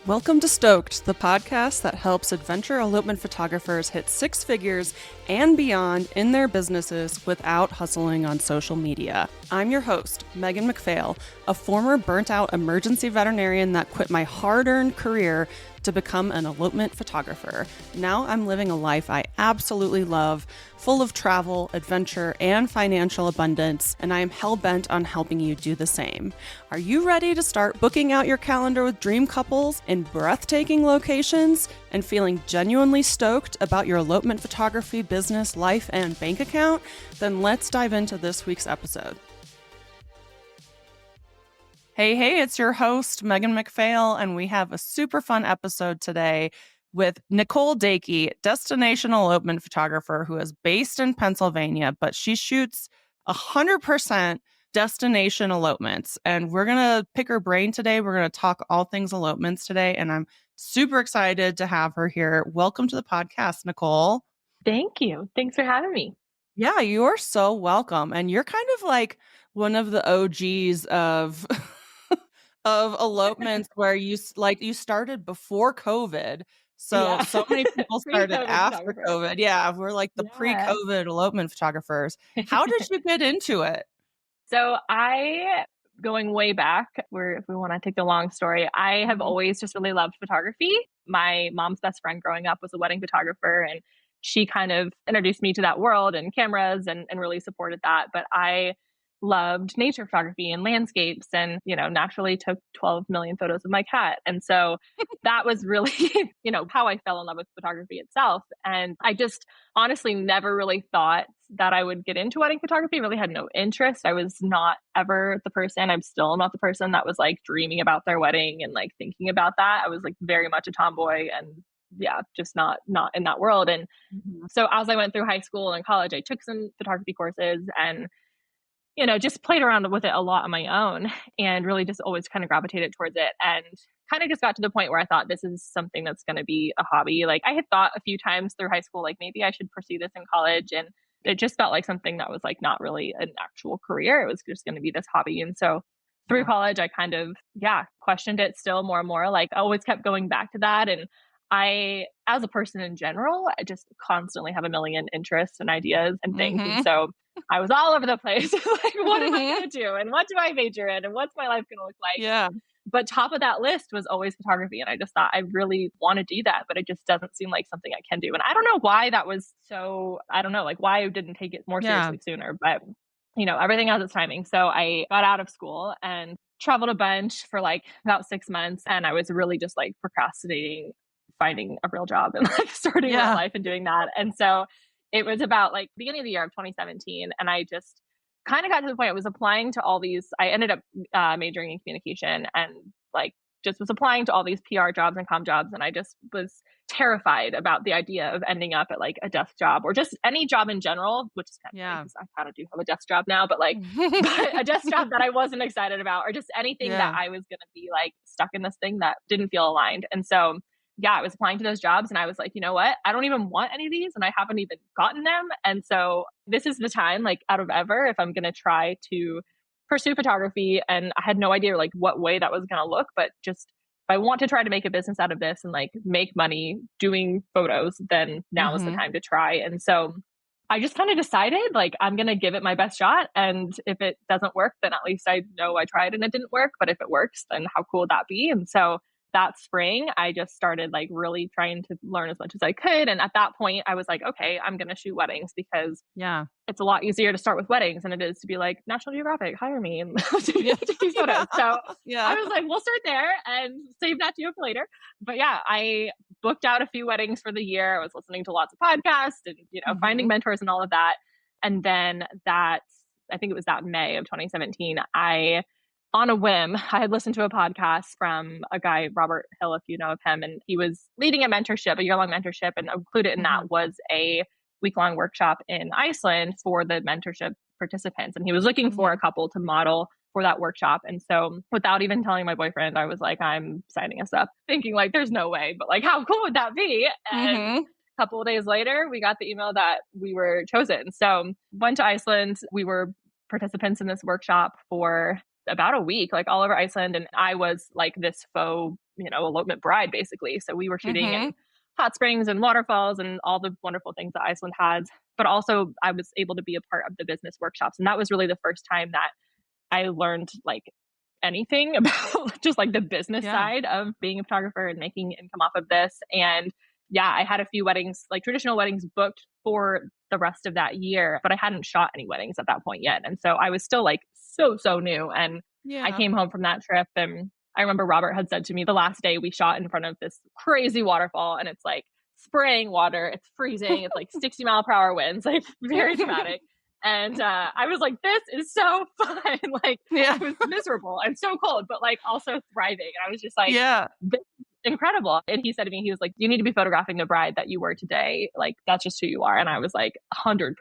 Welcome to Stoked, the podcast that helps adventure elopement photographers hit six figures and beyond in their businesses without hustling on social media. I'm your host, Megan McPhail, a former burnt-out emergency veterinarian that quit my hard-earned career to become an elopement photographer. Now I'm living a life I absolutely love, full of travel, adventure, and financial abundance, and I am hell-bent on helping you do the same. Are you ready to start booking out your calendar with dream couples in breathtaking locations and feeling genuinely stoked about your elopement photography business, life, and bank account? Then let's dive into this week's episode. Hey, it's your host, Megan McPhail, and we have a super fun episode today with Nicole Daacke, destination elopement photographer who is based in Pennsylvania, but she shoots 100% destination elopements. And we're going to pick her brain today. We're going to talk all things elopements today, and I'm super excited to have her here. Welcome to the podcast, Nicole. Thank you. Thanks for having me. Yeah, you are so welcome. And you're kind of like one of the OGs of of elopements where you started before COVID. So many people started after COVID. Yeah, we're like the pre-COVID elopement photographers. How did you get into it? So going way back, if we want to take the long story, I have always just really loved photography. My mom's best friend growing up was a wedding photographer, and she kind of introduced me to that world and cameras and really supported that. But I loved nature photography and landscapes and, naturally took 12 million photos of my cat. And so that was really, how I fell in love with photography itself. And I just honestly never really thought that I would get into wedding photography. I really had no interest. I was not ever the person, I'm still not the person that was like dreaming about their wedding and like thinking about that. I was like very much a tomboy and just not in that world. And so as I went through high school and college, I took some photography courses and just played around with it a lot on my own and really just always kind of gravitated towards it and kind of just got to the point where I thought this is something that's going to be a hobby. Like I had thought a few times through high school, like maybe I should pursue this in college. And it just felt like something that was like not really an actual career. It was just going to be this hobby. And so through college, I kind of, questioned it still more and more. Like I always kept going back to that. And I, as a person in general, I just constantly have a million interests and ideas and things. And so I was all over the place. Like, what am I going to do? And what do I major in? And what's my life going to look like? Yeah. But top of that list was always photography. And I just thought I really want to do that, but it just doesn't seem like something I can do. And I don't know why that was so, I don't know, like why I didn't take it more seriously sooner, but everything has its timing. So I got out of school and traveled a bunch for like about 6 months. And I was really just like procrastinating finding a real job and like starting real life and doing that. And so it was about like beginning of the year of 2017. And I just kind of got to the point I was applying to all these, I ended up majoring in communication and like just was applying to all these PR jobs and comm jobs. And I just was terrified about the idea of ending up at like a desk job or just any job in general, which is kind of, I kind of do have a desk job now, but like but a desk job that I wasn't excited about or just anything that I was going to be like stuck in this thing that didn't feel aligned. And so I was applying to those jobs and I was like, you know what? I don't even want any of these and I haven't even gotten them. And so this is the time, like out of ever, if I'm going to try to pursue photography. And I had no idea like what way that was going to look, but just if I want to try to make a business out of this and like make money doing photos, then now is the time to try. And so I just kind of decided like, I'm going to give it my best shot. And if it doesn't work, then at least I know I tried and it didn't work. But if it works, then how cool would that be? And so that spring, I just started like really trying to learn as much as I could. And at that point, I was like, okay, I'm going to shoot weddings because it's a lot easier to start with weddings than it is to be like, National Geographic, hire me and take these photos. So I was like, we'll start there and save that to you for later. But I booked out a few weddings for the year. I was listening to lots of podcasts and, finding mentors and all of that. And then I think it was that May of 2017, on a whim, I had listened to a podcast from a guy, Robert Hill, if you know of him, and he was leading a year-long mentorship, and included in that was a week-long workshop in Iceland for the mentorship participants. And he was looking for a couple to model for that workshop. And so without even telling my boyfriend, I was like, I'm signing us up, thinking like, there's no way, but like, how cool would that be? And a couple of days later, we got the email that we were chosen. So went to Iceland. We were participants in this workshop for about a week, like all over Iceland. And I was like this faux, elopement bride basically. So we were shooting in hot springs and waterfalls and all the wonderful things that Iceland has. But also I was able to be a part of the business workshops. And that was really the first time that I learned like anything about just like the business side of being a photographer and making income off of this. And yeah, I had a few weddings, like traditional weddings booked for the rest of that year, but I hadn't shot any weddings at that point yet. And so I was still like so new. And I came home from that trip, and I remember Robert had said to me the last day we shot in front of this crazy waterfall, and it's like spraying water, it's freezing, it's like 60-mile-per-hour winds, like very dramatic. And I was like, this is so fun. Like, it was miserable and so cold, but like also thriving. And I was just like, this is incredible. And he said to me, he was like, you need to be photographing the bride that you were today. Like, that's just who you are. And I was like, 100%.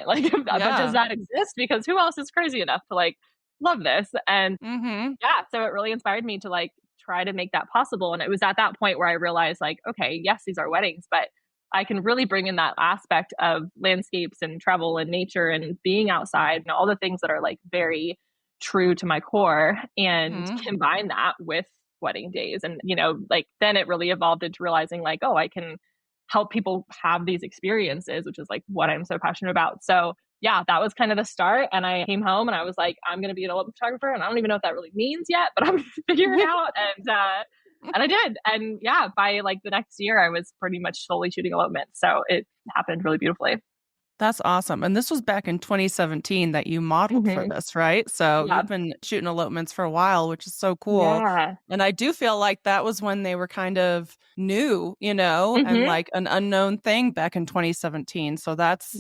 Like, but does that exist? Because who else is crazy enough to like love this? And so it really inspired me to like try to make that possible. And it was at that point where I realized like, okay, yes, these are weddings, but I can really bring in that aspect of landscapes and travel and nature and being outside and all the things that are like very true to my core, and combine that with wedding days. And, like then it really evolved into realizing like, oh, I can help people have these experiences, which is like what I'm so passionate about. So yeah, that was kind of the start. And I came home and I was like, I'm going to be an elopement photographer. And I don't even know what that really means yet, but I'm going to figure it out. And I did. And yeah, by like the next year, I was pretty much solely shooting elopements. So it happened really beautifully. That's awesome. And this was back in 2017 that you modeled for this, right? So you've been shooting elopements for a while, which is so cool. Yeah. And I do feel like that was when they were kind of new, and like an unknown thing back in 2017. So that's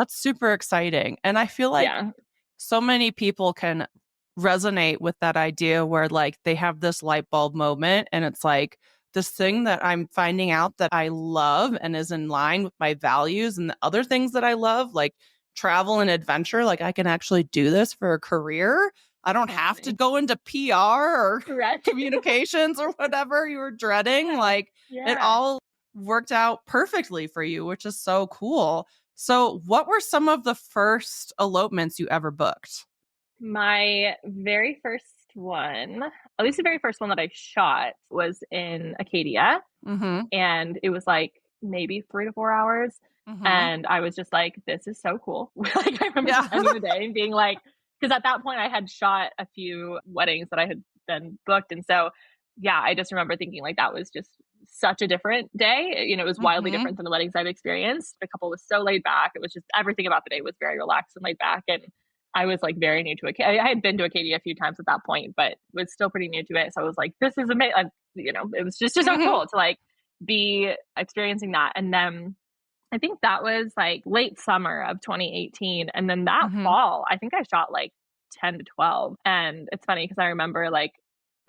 super exciting. And I feel like so many people can resonate with that idea where like they have this light bulb moment and it's like, this thing that I'm finding out that I love and is in line with my values and the other things that I love, like travel and adventure, like I can actually do this for a career. I don't have to go into PR or communications or whatever you were dreading. Like it all worked out perfectly for you, which is so cool. So what were some of the first elopements you ever booked? My very first one, at least the very first one that I shot, was in Acadia. And it was like maybe 3 to 4 hours. And I was just like, this is so cool. Like I remember spending the day and being like, because at that point I had shot a few weddings that I had been booked. And so, yeah, I just remember thinking like that was just such a different day. It was wildly different than the weddings I've experienced. The couple was so laid back. It was just everything about the day was very relaxed and laid back. And I was like very new to Acadia. I had been to Acadia a few times at that point, but was still pretty new to it. So I was like, this is amazing. It was just so cool to like be experiencing that. And then I think that was like late summer of 2018. And then that fall, I think I shot like 10 to 12. And it's funny because I remember like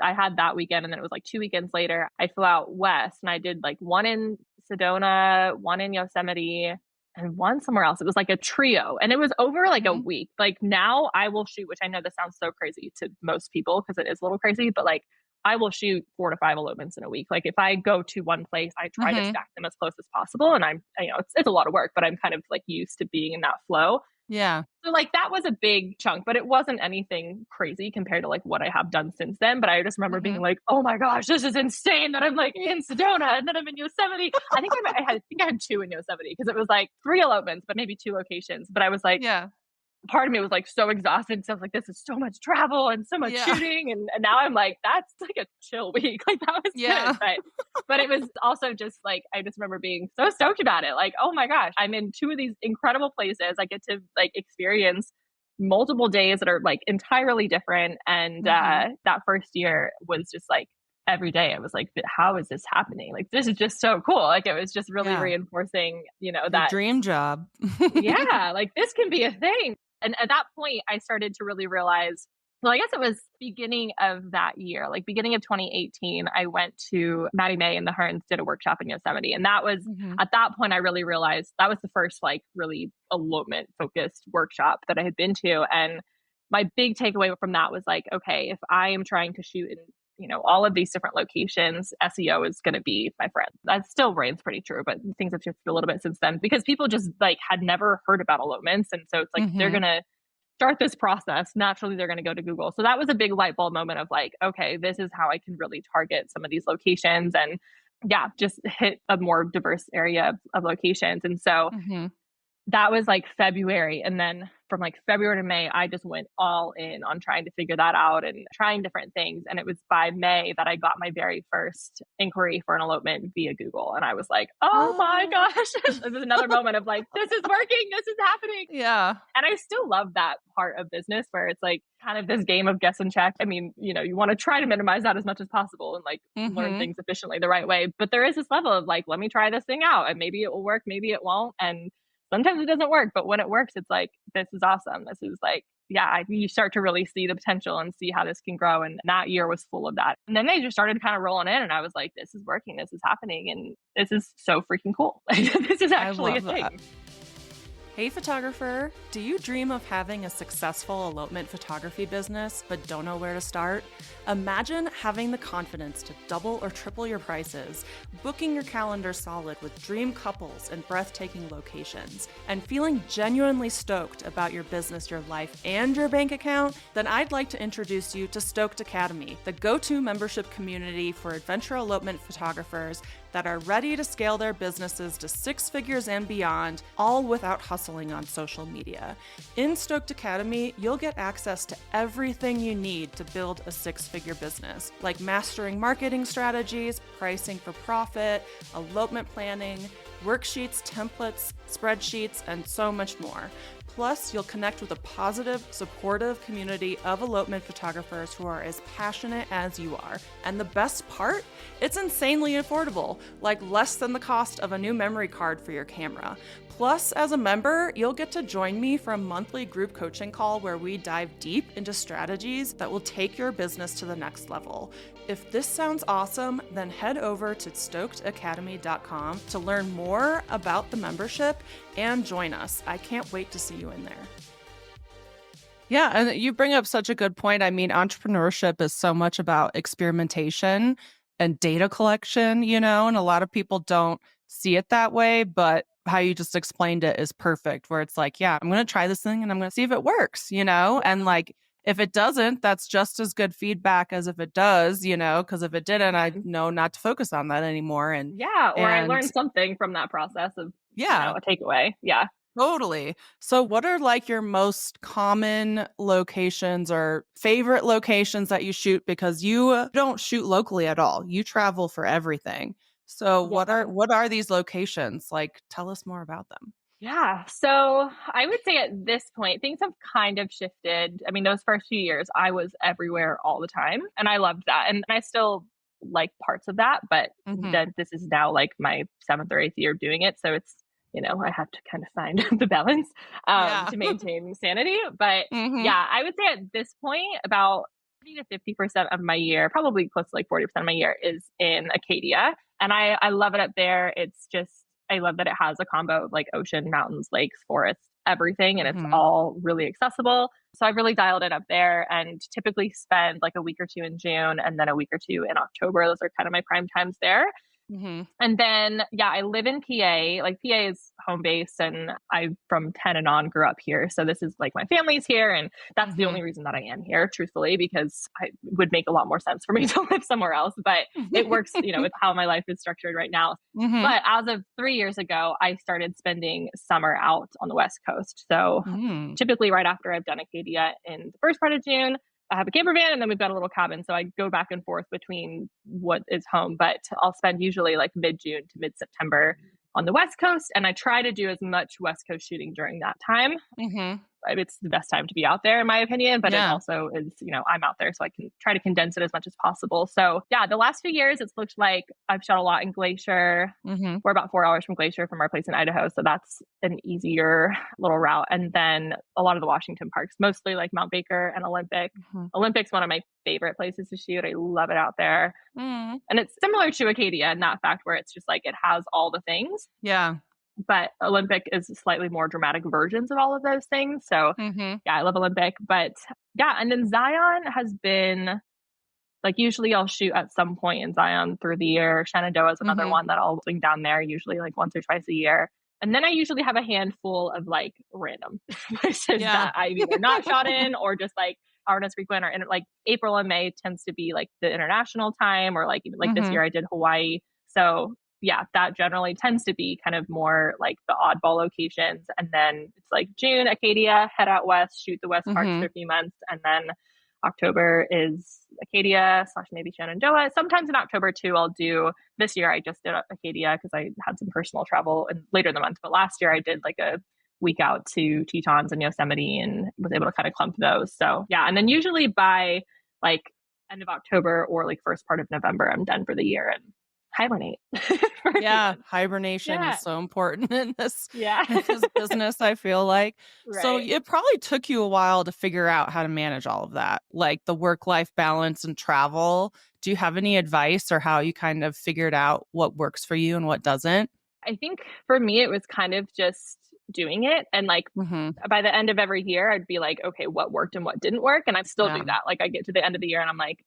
I had that weekend and then it was like 2 weekends later, I flew out west and I did like one in Sedona, one in Yosemite, and one somewhere else. It was like a trio and it was over like a week. Like now I will shoot, which I know this sounds so crazy to most people because it is a little crazy, but like I will shoot 4 to 5 elopements in a week. Like if I go to one place, I try to stack them as close as possible. And I'm, it's a lot of work, but I'm kind of like used to being in that flow. Yeah. So like that was a big chunk, but it wasn't anything crazy compared to like what I have done since then. But I just remember being like, oh my gosh, this is insane that I'm like in Sedona and then I'm in Yosemite. I think I had 2 in Yosemite because it was like 3 elopements, but maybe 2 locations. But I was like, part of me was like so exhausted. So I was like, this is so much travel and so much shooting. And now I'm like, that's like a chill week. Like that was good. But it was also just like, I just remember being so stoked about it. Like, oh my gosh, I'm in 2 of these incredible places. I get to like experience multiple days that are like entirely different. And that first year was just like, every day I was like, how is this happening? Like, this is just so cool. Like, it was just really reinforcing, that dream job. Like this can be a thing. And at that point, I started to really realize, well, I guess it was beginning of that year, like beginning of 2018, I went to Maddie May and the Hearns did a workshop in Yosemite. And that was, at that point, I really realized that was the first like really elopement focused workshop that I had been to. And my big takeaway from that was like, okay, if I am trying to shoot in all of these different locations, SEO is going to be my friend. That still reigns pretty true, but things have shifted a little bit since then because people just like had never heard about elopements. And so it's like, they're going to start this process, naturally they're going to go to Google. So that was a big light bulb moment of like, okay, this is how I can really target some of these locations and yeah, just hit a more diverse area of locations. And so that was like February. And then from like February to May, I just went all in on trying to figure that out and trying different things. And it was by May that I got my very first inquiry for an elopement via Google. And I was like, oh my gosh, this is another moment of like, this is working, this is happening. Yeah. And I still love that part of business where it's like kind of this game of guess and check. I mean, you know, you want to try to minimize that as much as possible and like learn things efficiently the right way. But there is this level of like, let me try this thing out and maybe it will work, maybe it won't. And sometimes it doesn't work, but when it works, it's like, this is awesome. This is like, yeah, you start to really see the potential and see how this can grow. And that year was full of that. And then they just started kind of rolling in and I was like, this is working. This is happening. And this is so freaking cool. Like, this is actually a thing. Hey photographer, do you dream of having a successful elopement photography business but don't know where to start? Imagine having the confidence to double or triple your prices, booking your calendar solid with dream couples and breathtaking locations, and feeling genuinely stoked about your business, your life, and your bank account? Then I'd like to introduce you to Stoked Academy, the go-to membership community for adventure elopement photographers that are ready to scale their businesses to 6 figures and beyond, all without hustling on social media. In Stoked Academy, you'll get access to everything you need to build a 6-figure business, like mastering marketing strategies, pricing for profit, elopement planning, worksheets, templates, spreadsheets, and so much more. Plus, you'll connect with a positive, supportive community of elopement photographers who are as passionate as you are. And the best part? It's insanely affordable, like less than the cost of a new memory card for your camera. Plus, as a member, you'll get to join me for a monthly group coaching call where we dive deep into strategies that will take your business to the next level. If this sounds awesome, then head over to stokedacademy.com to learn more about the membership and join us. I can't wait to see you in there. Yeah, and you bring up such a good point. I mean, entrepreneurship is so much about experimentation and data collection, you know, and a lot of people don't see it that way, but how you just explained it is perfect, where it's like, yeah, I'm going to try this thing and I'm going to see if it works, you know, and like, if it doesn't, that's just as good feedback as if it does, you know, because if it didn't, I know not to focus on that anymore. And yeah, or I learned something from that process of, yeah, you know, a takeaway. Yeah. Totally. So what are like your most common locations or favorite locations that you shoot? Because you don't shoot locally at all. You travel for everything. So what are these locations? Like, tell us more about them. Yeah. So I would say at this point, things have kind of shifted. I mean, those first few years, I was everywhere all the time and I loved that. And I still like parts of that, but then this is now like my 7th or 8th year of doing it. So it's, you know, I have to kind of find the balance to maintain sanity. But yeah, I would say at this point, about 40 to 50% of my year, probably close to like 40% of my year is in Acadia. And I love it up there. It's just, I love that it has a combo of like ocean, mountains, lakes, forests, everything. And it's all really accessible. So I've really dialed it up there and typically spend like a week or 2 in June and then a week or 2 in October. Those are kind of my prime times there. And then, yeah, I live in PA. Like PA is home base and I from 10 and on grew up here. So this is like my family's here. And that's the only reason that I am here, truthfully, because it would make a lot more sense for me to live somewhere else. But it works, you know, with how my life is structured right now. But as of 3 years ago, I started spending summer out on the West Coast. So typically right after I've done Acadia in the first part of June, I have a camper van and then we've got a little cabin. So I go back and forth between what is home, but I'll spend usually like mid-June to mid-September on the West Coast. And I try to do as much West Coast shooting during that time. It's the best time to be out there, in my opinion, but it also is, you know, I'm out there, so I can try to condense it as much as possible. So yeah, the last few years, it's looked like I've shot a lot in Glacier. We're about 4 hours from Glacier from our place in Idaho. So that's an easier little route. And then a lot of the Washington parks, mostly like Mount Baker and Olympic. Olympic's one of my favorite places to shoot. I love it out there. And it's similar to Acadia in that fact where it's just like, it has all the things. Yeah. But Olympic is slightly more dramatic versions of all of those things. So yeah, I love Olympic. But yeah, and then Zion has been like, usually I'll shoot at some point in Zion through the year. Shenandoah is another one that I'll swing down there, usually like once or twice a year. And then I usually have a handful of like random places that I've either not shot in or just like aren't as frequent, or in like April and May tends to be like the international time, or like even like this year I did Hawaii. So yeah, that generally tends to be kind of more like the oddball locations. And then it's like June, Acadia, head out west, shoot the West Parks for a few months. And then October is Acadia / maybe Shenandoah. Sometimes in October too, I'll do, this year I just did Acadia because I had some personal travel and later in the month. But last year I did like a week out to Tetons and Yosemite and was able to kind of clump those. So yeah. And then usually by like end of October or like first part of November, I'm done for the year and hibernate. Hibernation is so important in this business, I feel like. Right. So it probably took you a while to figure out how to manage all of that, like the work-life balance and travel. Do you have any advice or how you kind of figured out what works for you and what doesn't? I think for me, it was kind of just doing it. And like by the end of every year, I'd be like, okay, what worked and what didn't work? And I still do that. Like I get to the end of the year and I'm like,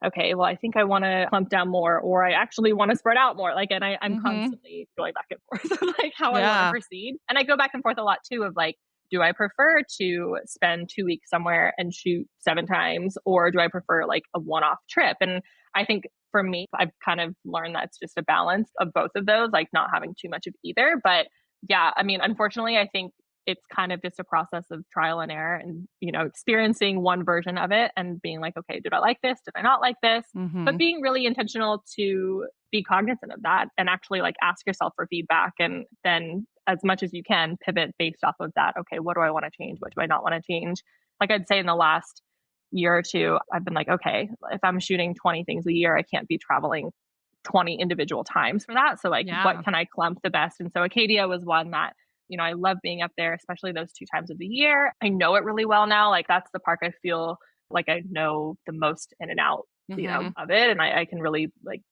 okay, well, I think I want to clump down more, or I actually want to spread out more. Like, and I'm constantly going back and forth of like how I want to proceed. And I go back and forth a lot too of like, do I prefer to spend 2 weeks somewhere and shoot 7 times, or do I prefer like a one-off trip? And I think for me, I've kind of learned that it's just a balance of both of those, like not having too much of either. But yeah, I mean, unfortunately, I think it's kind of just a process of trial and error and, you know, experiencing one version of it and being like, okay, did I like this? Did I not like this? But being really intentional to be cognizant of that and actually like ask yourself for feedback. And then as much as you can pivot based off of that. Okay, what do I want to change? What do I not want to change? Like I'd say in the last year or two, I've been like, okay, if I'm shooting 20 things a year, I can't be traveling 20 individual times for that. So like, what can I clump the best? And so Acadia was one that, you know, I love being up there, especially those 2 times of the year. I know it really well now. Like that's the park I feel like I know the most in and out, you know, of it. And I can really like,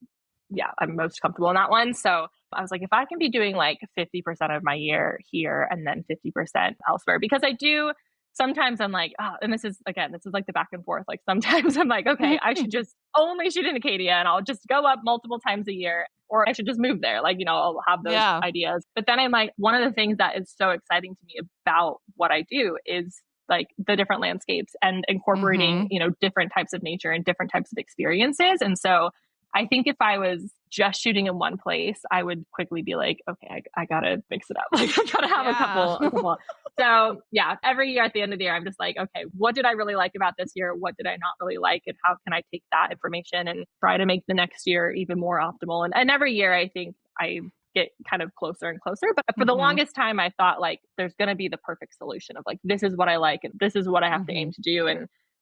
I'm most comfortable in that one. So I was like, if I can be doing like 50% of my year here and then 50% elsewhere, because I do, sometimes I'm like, oh, and this is like the back and forth. Like sometimes I'm like, okay, I should just only shoot in Acadia and I'll just go up multiple times a year, or I should just move there. Like, you know, I'll have those ideas. But then I'm like, one of the things that is so exciting to me about what I do is like the different landscapes and incorporating, you know, different types of nature and different types of experiences. And so I think if I was just shooting in one place, I would quickly be like, okay, I gotta mix it up. Like I gotta have a couple. So yeah, every year at the end of the year, I'm just like, okay, what did I really like about this year? What did I not really like? And how can I take that information and try to make the next year even more optimal? And every year, I think I get kind of closer and closer. But for the longest time, I thought like, there's going to be the perfect solution of like, this is what I like and this is what I have to aim to do.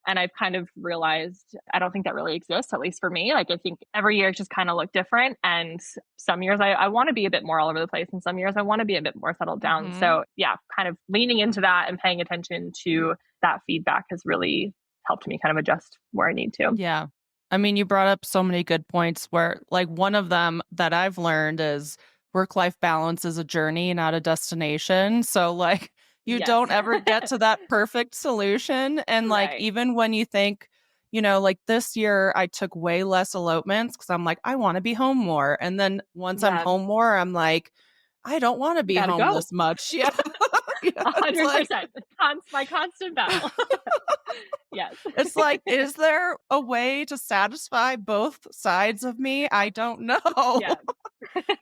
And I've kind of realized I don't think that really exists, at least for me. Like I think every year it's just kind of look different. And some years I want to be a bit more all over the place. And some years I want to be a bit more settled down. So yeah, kind of leaning into that and paying attention to that feedback has really helped me kind of adjust where I need to. Yeah. I mean, you brought up so many good points where like one of them that I've learned is work-life balance is a journey, not a destination. So like, you don't ever get to that perfect solution. And like, even when you think, you know, like this year I took way less elopements because I'm like, I want to be home more. And then once I'm home more, I'm like, I don't want to be home this much. Yeah. 100%. My constant battle. Yes. It's like, is there a way to satisfy both sides of me? I don't know.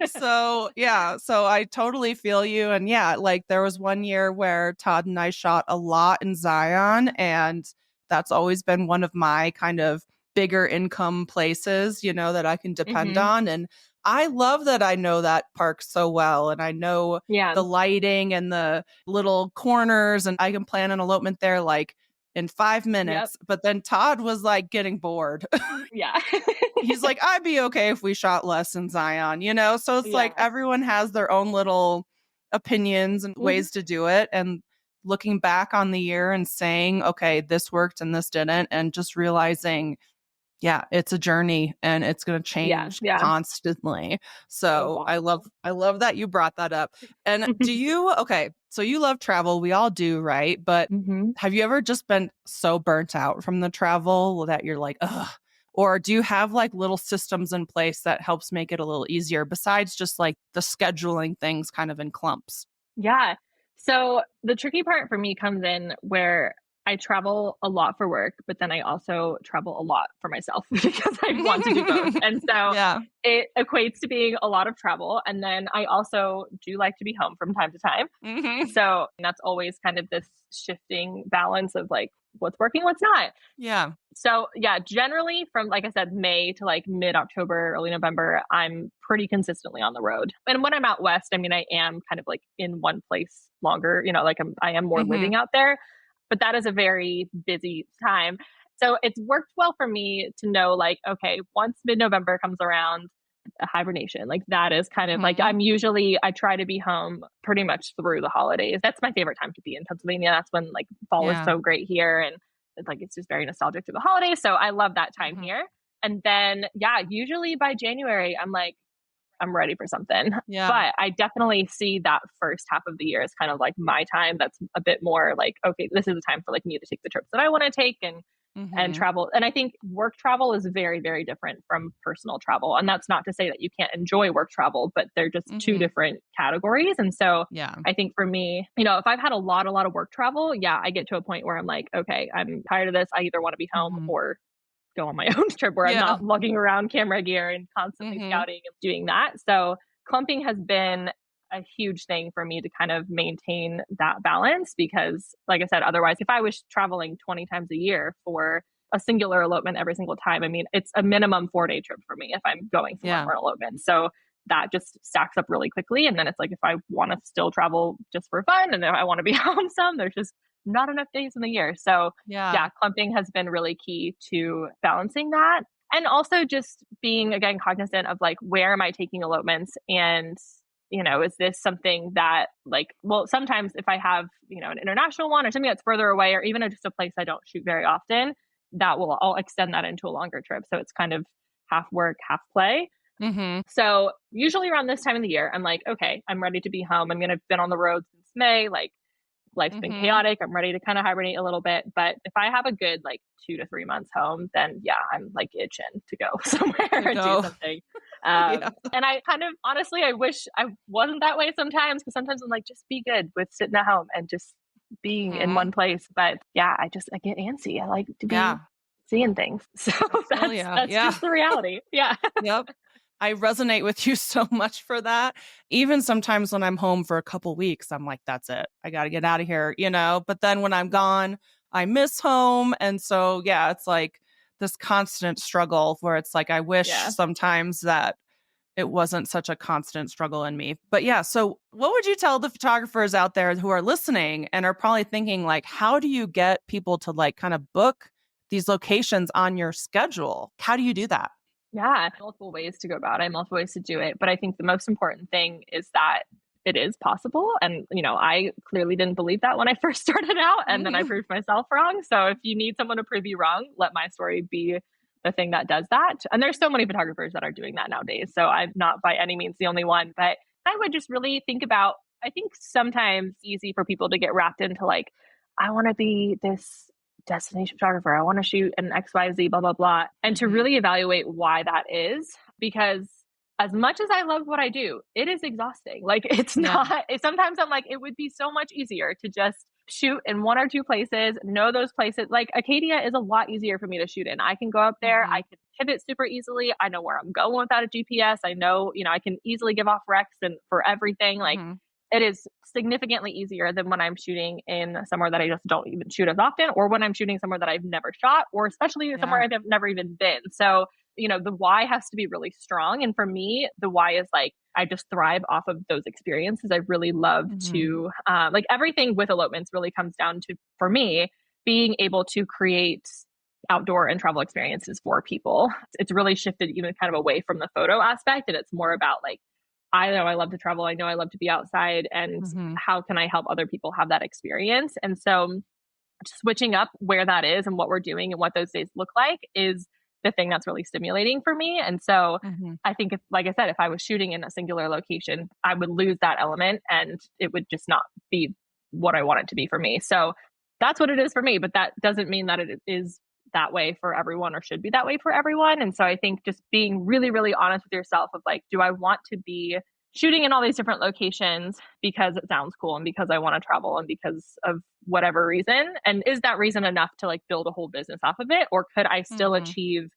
So I totally feel you. And like there was one year where Todd and I shot a lot in Zion, and that's always been one of my kind of bigger income places, you know, that I can depend on. And I love that I know that park so well, and I know the lighting and the little corners, and I can plan an elopement there like in 5 minutes. But then Todd was like getting bored. He's like, I'd be okay if we shot less in Zion, you know? So it's like everyone has their own little opinions and ways to do it. And looking back on the year and saying, okay, this worked and this didn't, and just realizing, it's a journey and it's going to change constantly. So I love that you brought that up. And do you, so you love travel. We all do, right? But have you ever just been so burnt out from the travel that you're like, ugh, Or do you have like little systems in place that helps make it a little easier besides just like the scheduling things kind of in clumps? Yeah. So the tricky part for me comes in where I travel a lot for work, but then I also travel a lot for myself because I want to do both. And so Yeah. it equates to being a lot of travel. And then I also do like to be home from time to time. Hmm. So that's always kind of this shifting balance of like what's working, what's not. Yeah. So yeah, generally from, like I said, May to like mid-October, early November, I'm pretty consistently on the road. And when I'm out west, I mean, I am kind of like in one place longer, like I am more Hmm. living out there, but that is a very busy time. So it's worked well for me to know like, okay, once mid-November comes around, a hibernation, like that is kind of like, Hmm. I try to be home pretty much through the holidays. That's my favorite time to be in Pennsylvania. That's when like fall is Yeah. so great here. And it's just very nostalgic to the holidays. So I love that time Hmm. here. And then, yeah, usually by January, I'm like, I'm ready for something. Yeah. But I definitely see that first half of the year as kind of like my time. That's a bit more like, okay, this is a time for like me to take the trips that I want to take and Hmm. travel. And I think work travel is very, very different from personal travel. And that's not to say that you can't enjoy work travel, but they're just two Hmm. different categories. And so Yeah. I think for me, if I've had a lot of work travel, yeah, I get to a point where I'm like, okay, I'm tired of this. I either want to be home Hmm. or go on my own trip where I'm Yeah. not lugging around camera gear and constantly Hmm. scouting and doing that. So clumping has been a huge thing for me to kind of maintain that balance because, like I said, otherwise, if I was traveling 20 times a year for a singular elopement every single time, I mean, it's a minimum 4-day trip for me if I'm going somewhere Yeah. for an elopement. So that just stacks up really quickly. And then it's like if I want to still travel just for fun and if I want to be home some, there's just not enough days in the year. So Yeah. yeah, clumping has been really key to balancing that. And also just being, again, cognizant of like, where am I taking elopements? And, is this something that like, well, sometimes if I have, an international one or something that's further away, or even just a place I don't shoot very often, I'll extend that into a longer trip. So it's kind of half work, half play. Hmm. So usually around this time of the year, I'm like, okay, I'm ready to be home. I'm going to been on the road since May. Like, life's been Hmm. chaotic. I'm ready to kind of hibernate a little bit. But if I have a good like 2 to 3 months home, then yeah, I'm like itching to go somewhere To and do go. something. Yeah. And I kind of honestly, I wish I wasn't that way sometimes because sometimes I'm like, just be good with sitting at home and just being in Hmm. one place. But yeah, I get antsy. I like to be Yeah. seeing things. So I feel that's ya. that's Yeah. just the reality. Yeah. Yep. I resonate with you so much for that. Even sometimes when I'm home for a couple weeks, I'm like, that's it. I got to get out of here. But then when I'm gone, I miss home. And so, yeah, it's like this constant struggle where it's like, I wish Yeah. sometimes that it wasn't such a constant struggle in me. But yeah, so what would you tell the photographers out there who are listening and are probably thinking, like, how do you get people to like kind of book these locations on your schedule? How do you do that? Yeah, multiple ways to go about it, multiple ways to do it. But I think the most important thing is that it is possible. And, I clearly didn't believe that when I first started out, and then I Mhm. proved myself wrong. So if you need someone to prove you wrong, let my story be the thing that does that. And there's so many photographers that are doing that nowadays. So I'm not by any means the only one, but I would just really think about, I think sometimes it's easy for people to get wrapped into like, I want to be this destination photographer. I want to shoot an XYZ, blah, blah, blah. And to Mhm. really evaluate why that is, because as much as I love what I do, it is exhausting. Like it's Yeah. not, sometimes I'm like, it would be so much easier to just shoot in one or two places, know those places. Like Acadia is a lot easier for me to shoot in. I can go up there, I Mhm. can pivot super easily. I know where I'm going without a GPS. I know, I can easily give off recs and for everything. Like Mhm. it is significantly easier than when I'm shooting in somewhere that I just don't even shoot as often, or when I'm shooting somewhere that I've never shot, or especially somewhere Yeah. I've never even been. So, the why has to be really strong. And for me, the why is like, I just thrive off of those experiences. I really love Mhm. to, like everything with elopements really comes down to, for me, being able to create outdoor and travel experiences for people. It's really shifted even kind of away from the photo aspect. And it's more about like, I know I love to travel. I know I love to be outside. And Mhm. how can I help other people have that experience? And so switching up where that is and what we're doing and what those days look like is the thing that's really stimulating for me. And so Mhm. I think if, like I said, if I was shooting in a singular location, I would lose that element and it would just not be what I want it to be for me. So that's what it is for me. But that doesn't mean that it is that way for everyone or should be that way for everyone. And so I think just being really, really honest with yourself of like, do I want to be shooting in all these different locations because it sounds cool and because I want to travel and because of whatever reason? And is that reason enough to like build a whole business off of it? Or could I still achieve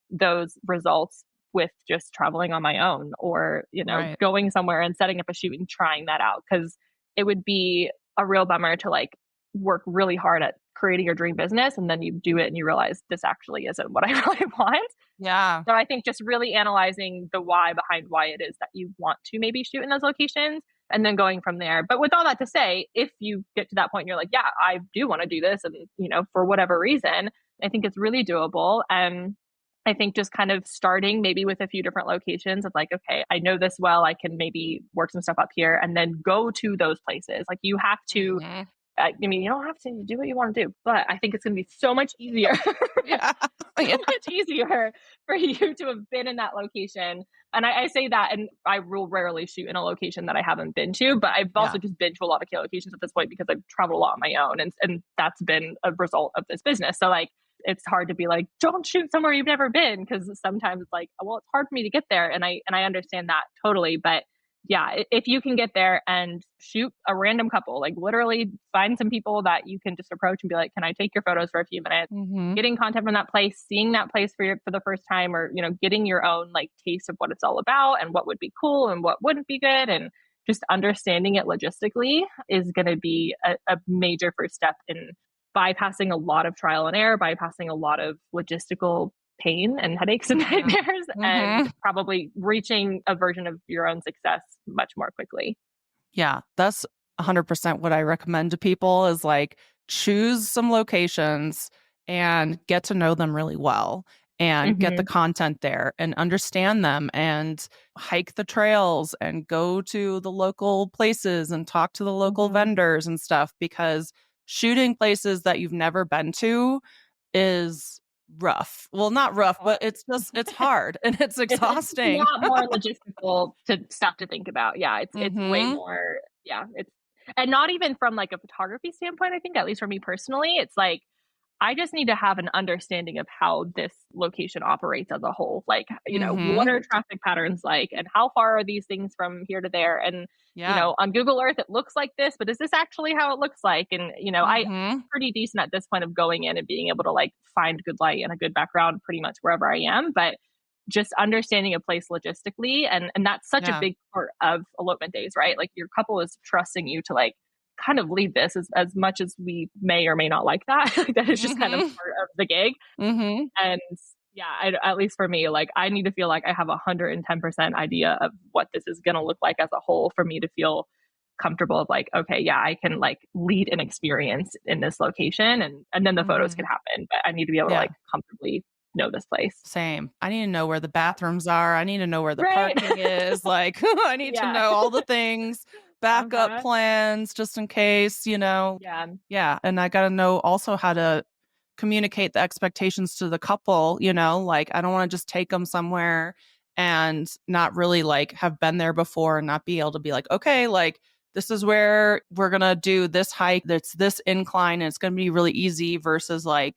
those results with just traveling on my own or, going somewhere and setting up a shoot and trying that out? Because it would be a real bummer to like work really hard at creating your dream business and then you do it and you realize this actually isn't what I really want. Yeah. So I think just really analyzing the why behind why it is that you want to maybe shoot in those locations and then going from there. But with all that to say, if you get to that point and you're like, yeah, I do want to do this and, for whatever reason, I think it's really doable. And I think just kind of starting maybe with a few different locations of like, okay, I know this well, I can maybe work some stuff up here and then go to those places. Like you have to I mean, you don't have to do what you want to do, but I think it's going to be so much easier. So much easier for you to have been in that location. And I say that, and I will rarely shoot in a location that I haven't been to, but I've also just been to a lot of locations at this point because I've traveled a lot on my own. And that's been a result of this business. So like, it's hard to be like, don't shoot somewhere you've never been. Cause sometimes it's like, well, it's hard for me to get there. And I understand that totally. But yeah, if you can get there and shoot a random couple, like literally find some people that you can just approach and be like, can I take your photos for a few minutes? Getting content from that place, seeing that place for the first time, or, getting your own like taste of what it's all about and what would be cool and what wouldn't be good. And just understanding it logistically is going to be a major first step in bypassing a lot of trial and error, bypassing a lot of logistical pain and headaches and nightmares and probably reaching a version of your own success much more quickly. Yeah, that's 100% what I recommend to people is like choose some locations and get to know them really well and get the content there and understand them and hike the trails and go to the local places and talk to the local vendors and stuff, because shooting places that you've never been to is rough. Well, not rough, but it's hard and it's exhausting. It's a lot more logistical stuff to think about. Yeah, it's way more. Yeah, it's and not even from like a photography standpoint. I think, at least for me personally, it's like I just need to have an understanding of how this location operates as a whole. Like, what are traffic patterns like, and how far are these things from here to there? And on Google Earth, it looks like this, but is this actually how it looks like? And I'm pretty decent at this point of going in and being able to like find good light and a good background pretty much wherever I am. But just understanding a place logistically, and that's such a big part of elopement days, right? Like your couple is trusting you to like kind of lead this as much as we may or may not like that. That is just kind of part of the gig. And yeah, at least for me, like I need to feel like I have 110% idea of what this is going to look like as a whole for me to feel comfortable of like, okay, yeah, I can like lead an experience in this location and then the photos can happen. But I need to be able to like comfortably know this place. Same. I need to know where the bathrooms are. I need to know where the parking is. Like I need to know all the things. Backup plans just in case, Yeah. And I got to know also how to communicate the expectations to the couple, like I don't want to just take them somewhere and not really like have been there before and not be able to be like, okay, like this is where we're going to do this hike. That's this incline and it's going to be really easy versus like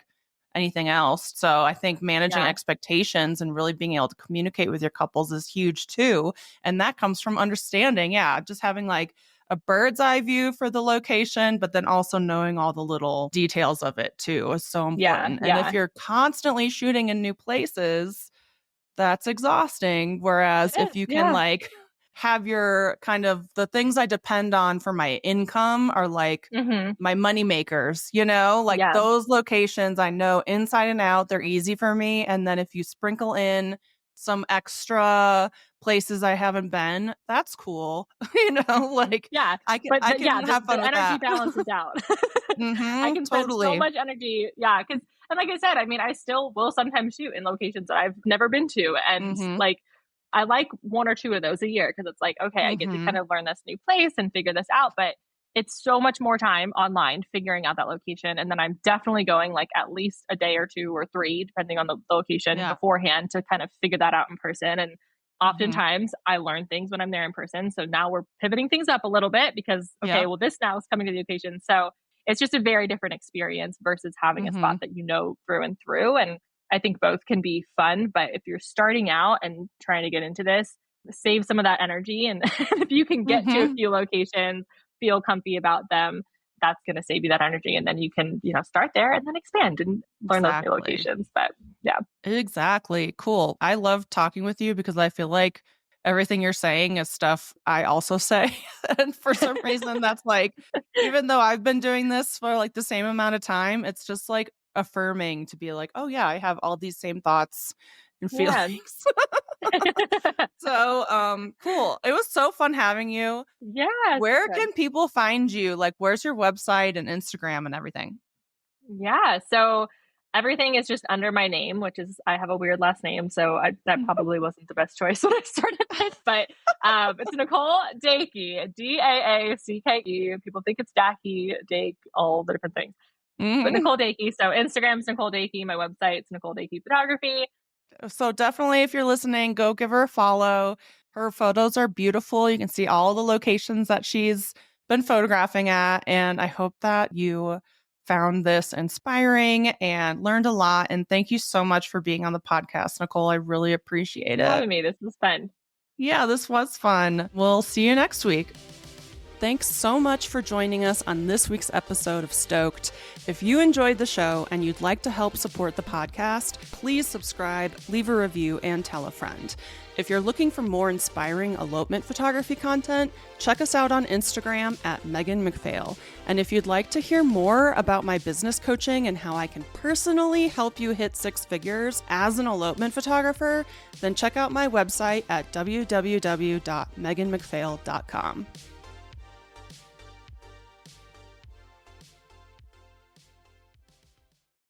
anything else. So I think managing expectations and really being able to communicate with your couples is huge too. And that comes from understanding, just having like a bird's eye view for the location, but then also knowing all the little details of it too is so important. And if you're constantly shooting in new places, that's exhausting. Whereas if you can like have your kind of the things I depend on for my income are like my money makers, like those locations I know inside and out, they're easy for me. And then if you sprinkle in some extra places I haven't been, that's cool. Like I can have fun with that. The energy balances out. I can spend so much energy. Yeah. And like I said, I mean, I still will sometimes shoot in locations that I've never been to. And like, I like one or two of those a year because it's like, okay, I get to kind of learn this new place and figure this out. But it's so much more time online figuring out that location. And then I'm definitely going like at least a day or two or three, depending on the location beforehand to kind of figure that out in person. And oftentimes I learn things when I'm there in person. So now we're pivoting things up a little bit because, okay, well, this now is coming to the location. So it's just a very different experience versus having a spot that you know through and through. And I think both can be fun, but if you're starting out and trying to get into this, save some of that energy. And if you can get to a few locations, feel comfy about them, that's going to save you that energy. And then you can, start there and then expand and learn those new locations. But yeah. Exactly. Cool. I love talking with you because I feel like everything you're saying is stuff I also say. And for some reason, that's like, even though I've been doing this for like the same amount of time, it's just like affirming to be like, oh yeah, I have all these same thoughts and feelings. So, cool. It was so fun having you. Yes. Where can people find you? Like, where's your website and Instagram and everything? Yeah. So everything is just under my name, which is, I have a weird last name. So that probably wasn't the best choice when I started this, but it's Nicole Daacke, Daacke. People think it's Daacke, Dake, all the different things. But Nicole Daacke. So Instagram's Nicole Daacke. My website's Nicole Daacke Photography. So definitely, if you're listening, go give her a follow. Her photos are beautiful. You can see all the locations that she's been photographing at. And I hope that you found this inspiring and learned a lot. And thank you so much for being on the podcast, Nicole. I really appreciate it. Having me. This was fun. Yeah, this was fun. We'll see you next week. Thanks so much for joining us on this week's episode of Stoked. If you enjoyed the show and you'd like to help support the podcast, please subscribe, leave a review, and tell a friend. If you're looking for more inspiring elopement photography content, check us out on Instagram at Megan McPhail. And if you'd like to hear more about my business coaching and how I can personally help you hit six figures as an elopement photographer, then check out my website at www.meganmcphail.com.